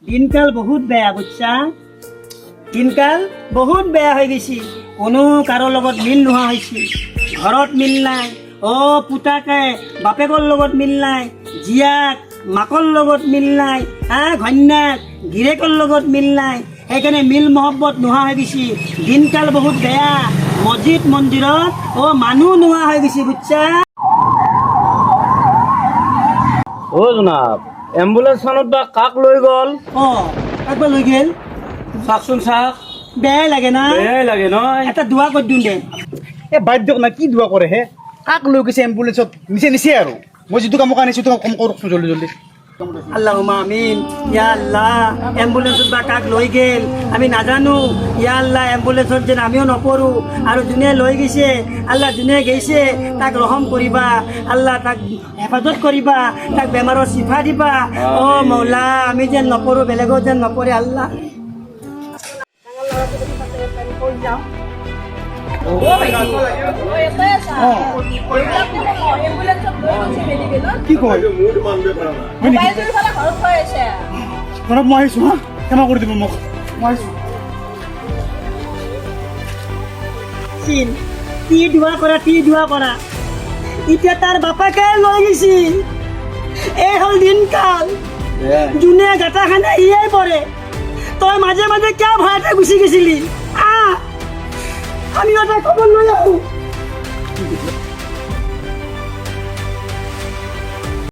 দিনকাল বহুত বেয়া বুঝছা দিনকাল বহুত বেয়া হৈ গৈছে কোনো কাৰো লগত মিল নোহোৱা হৈছে ঘৰত মিল নাই পুতাকে বাপেকৰ লগত মিল নাই জীয়াক মাকৰ লগত মিল নাই ঘৈণীয়েক গিৰেকৰ লগত মিল নাই সেইকাৰণে মিল মহব্বত নোহোৱা হৈ গৈছে দিনকাল বহুত বেয়া মছজিদ মন্দিৰত মানুহ নোহোৱা হৈ গৈছে বুঝছা জনাব এম্বুলেন্স খানত বা কাক লৈ গ'ল কাকবা লৈ গেল চাকচোন চাক বেয়াই লাগে না বেয়াই লাগে নহয় এটা দোৱা কৰি দিওঁ দে বাদ দিয়ক না কি দোৱা কৰে হে কাক লৈ গৈছে এম্বুলেন্সত নিছে আৰু মই যিটো কামৰ কাৰণে আনিছোঁ কম কৰকচোন জল্দি জল্দি আল্লাহুম্মা আমিন ইয়া আল্লাহ এম্বুলেন্সত বা কাক লৈ গেল আমি নাজানো ইয়া আল্লাহ এম্বুলেন্সত যেন আমিও নপৰোঁ আৰু যোনে লৈ গৈছে আল্লাহ যোনে গৈছে তাক ৰহম কৰিবা আল্লাহ তাক হেফাজত কৰিবা তাক বেমাৰৰ চিফা দিবা মৌলা আমি যেন নপৰোঁ বেলেগত যেন নপৰে আল্লাহ কি কয় ঘৰত মই আহিছোঁ হা ক্ষমা কৰি দিব মোক মই আহিছোঁ তি দোৱা কৰা এতিয়া তাৰ বাপাকে লৈ গৈছি এই হ'ল দিনকাল যোনে গাঁটা খানে ইয়ে পৰে তই মাজে মাজে কিয় ভয়তে গুচি গৈছিলি আমিও এটা খবৰ লৈ আহোঁ